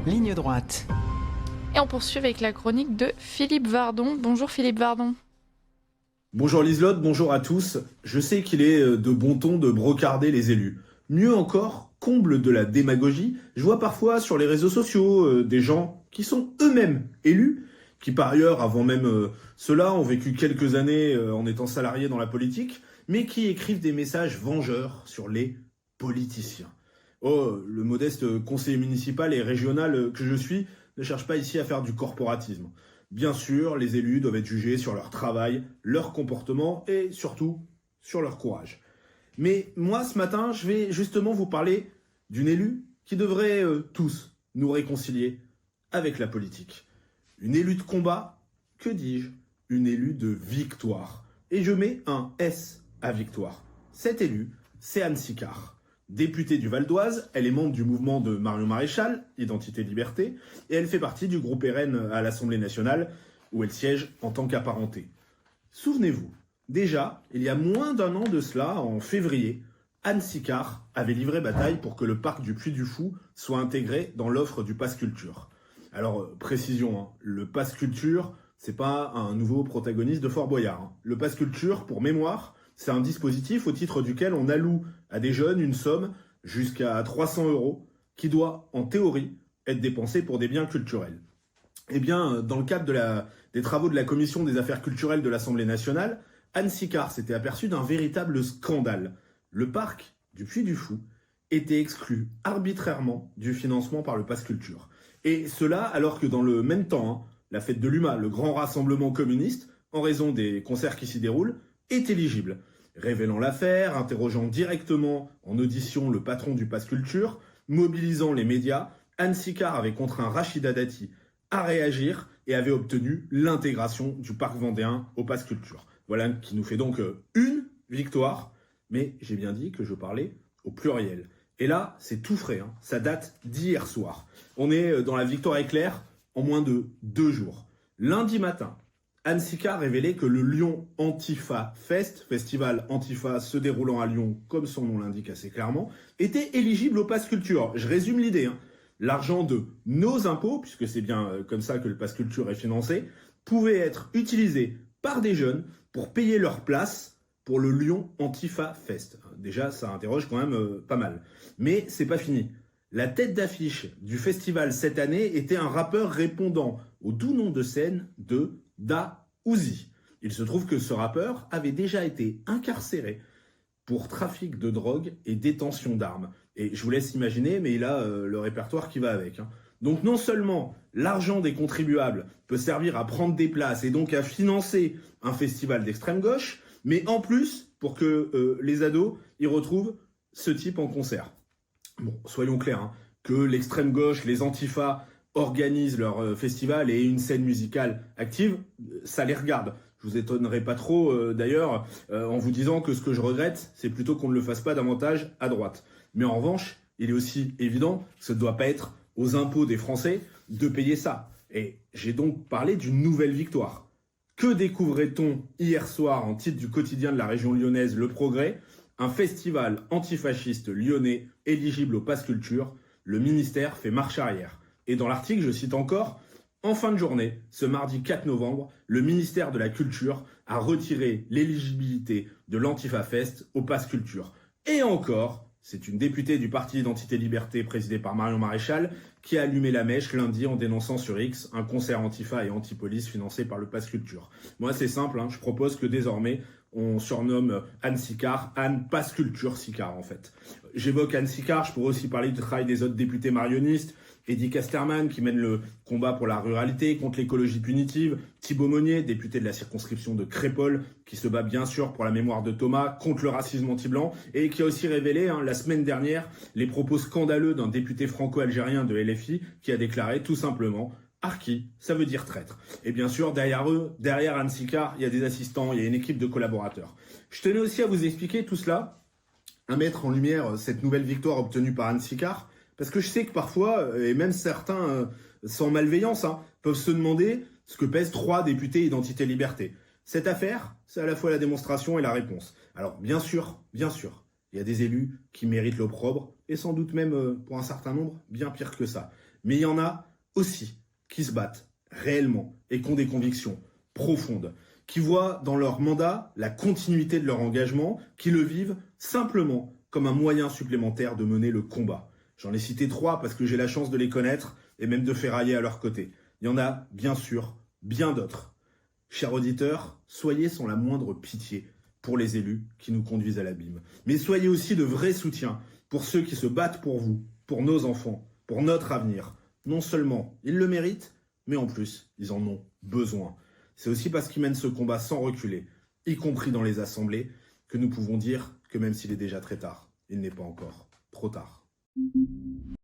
Ligne droite. Et on poursuit avec la chronique de Philippe Vardon. Bonjour Philippe Vardon. Bonjour Liselotte, bonjour à tous. Je sais qu'il est de bon ton de brocarder les élus. Mieux encore, comble de la démagogie, je vois parfois sur les réseaux sociaux des gens qui sont eux-mêmes élus, qui par ailleurs, avant même cela, ont vécu quelques années en étant salariés dans la politique, mais qui écrivent des messages vengeurs sur les politiciens. Oh, le modeste conseiller municipal et régional que je suis ne cherche pas ici à faire du corporatisme. Bien sûr, les élus doivent être jugés sur leur travail, leur comportement et surtout sur leur courage. Mais moi, ce matin, je vais justement vous parler d'une élue qui devrait tous nous réconcilier avec la politique. Une élue de combat, que dis-je? Une élue de victoire. Et je mets un S à victoire. Cette élue, c'est Anne Sicard. Députée du Val d'Oise, elle est membre du mouvement de Marion Maréchal, Identité Liberté, et elle fait partie du groupe RN à l'Assemblée nationale, où elle siège en tant qu'apparentée. Souvenez-vous, déjà, il y a moins d'un an de cela, en février, Anne Sicard avait livré bataille pour que le parc du Puy du Fou soit intégré dans l'offre du Pass Culture. Alors, précision, le Pass Culture, c'est pas un nouveau protagoniste de Fort Boyard. Le Pass Culture, pour mémoire, c'est un dispositif au titre duquel on alloue à des jeunes une somme jusqu'à 300 € qui doit, en théorie, être dépensée pour des biens culturels. Eh bien, dans le cadre des travaux de la Commission des affaires culturelles de l'Assemblée nationale, Anne Sicard s'était aperçue d'un véritable scandale. Le parc du Puy du Fou était exclu arbitrairement du financement par le Pass Culture. Et cela alors que dans le même temps, la fête de l'UMA, le grand rassemblement communiste, en raison des concerts qui s'y déroulent, est éligible. Révélant l'affaire, interrogeant directement en audition le patron du Pass Culture, mobilisant les médias, Anne Sicard avait contraint Rachida Dati à réagir et avait obtenu l'intégration du parc vendéen au Pass Culture. Voilà qui nous fait donc une victoire, mais j'ai bien dit que je parlais au pluriel. Et là, c'est tout frais, ça date d'hier soir. On est dans la victoire éclair en moins de 2 jours. Lundi matin, Anne Sicard révélait que le Lyon Antifa Fest, festival Antifa se déroulant à Lyon, comme son nom l'indique assez clairement, était éligible au Pass Culture. Je résume l'idée. L'argent de nos impôts, puisque c'est bien comme ça que le Pass Culture est financé, pouvait être utilisé par des jeunes pour payer leur place pour le Lyon Antifa Fest. Déjà, ça interroge quand même pas mal. Mais c'est pas fini. La tête d'affiche du festival cette année était un rappeur répondant au doux nom de scène de Da Uzi. Il se trouve que ce rappeur avait déjà été incarcéré pour trafic de drogue et détention d'armes. Et je vous laisse imaginer, mais il a le répertoire qui va avec. Donc non seulement l'argent des contribuables peut servir à prendre des places et donc à financer un festival d'extrême gauche, mais en plus pour que les ados y retrouvent ce type en concert. Bon, soyons clairs, que l'extrême gauche, les antifas organisent leur festival et une scène musicale active, ça les regarde. Je vous étonnerai pas trop d'ailleurs en vous disant que ce que je regrette, c'est plutôt qu'on ne le fasse pas davantage à droite. Mais en revanche, il est aussi évident que ça ne doit pas être aux impôts des Français de payer ça. Et j'ai donc parlé d'une nouvelle victoire. Que découvrait-on hier soir en titre du quotidien de la région lyonnaise Le Progrès? Un festival antifasciste lyonnais éligible au Pass Culture. Le ministère fait marche arrière. Et dans l'article, je cite encore, en fin de journée, ce mardi 4 novembre, le ministère de la Culture a retiré l'éligibilité de l'Antifa Fest au Pass Culture. Et encore, c'est une députée du parti Identité Liberté présidée par Marion Maréchal qui a allumé la mèche lundi en dénonçant sur X un concert Antifa et anti-police financé par le Pass Culture. Moi, c'est simple, je propose que désormais, on surnomme Anne Sicard, Anne Pass Culture Sicard en fait. J'évoque Anne Sicard, je pourrais aussi parler du travail des autres députés marionnistes, Eddy Casterman qui mène le combat pour la ruralité, contre l'écologie punitive, Thibaut Monnier, député de la circonscription de Crépol, qui se bat bien sûr pour la mémoire de Thomas, contre le racisme anti-blanc, et qui a aussi révélé la semaine dernière les propos scandaleux d'un député franco-algérien de LFI qui a déclaré tout simplement « Harki, ça veut dire traître ». Et bien sûr, derrière eux, derrière Anne Sicard, il y a des assistants, il y a une équipe de collaborateurs. Je tenais aussi à vous expliquer tout cela, à mettre en lumière cette nouvelle victoire obtenue par Anne Sicard, parce que je sais que parfois, et même certains sans malveillance, peuvent se demander ce que pèsent 3 députés Identité-Liberté. Cette affaire, c'est à la fois la démonstration et la réponse. Alors bien sûr, Il y a des élus qui méritent l'opprobre, et sans doute même, pour un certain nombre, bien pire que ça. Mais il y en a aussi qui se battent réellement et qui ont des convictions profondes, qui voient dans leur mandat la continuité de leur engagement, qui le vivent simplement comme un moyen supplémentaire de mener le combat. J'en ai cité 3 parce que j'ai la chance de les connaître et même de ferrailler à leur côté. Il y en a, bien sûr, bien d'autres. Chers auditeurs, soyez sans la moindre pitié pour les élus qui nous conduisent à l'abîme. Mais soyez aussi de vrais soutiens pour ceux qui se battent pour vous, pour nos enfants, pour notre avenir. Non seulement ils le méritent, mais en plus, ils en ont besoin. C'est aussi parce qu'ils mènent ce combat sans reculer, y compris dans les assemblées, que nous pouvons dire que même s'il est déjà très tard, il n'est pas encore trop tard.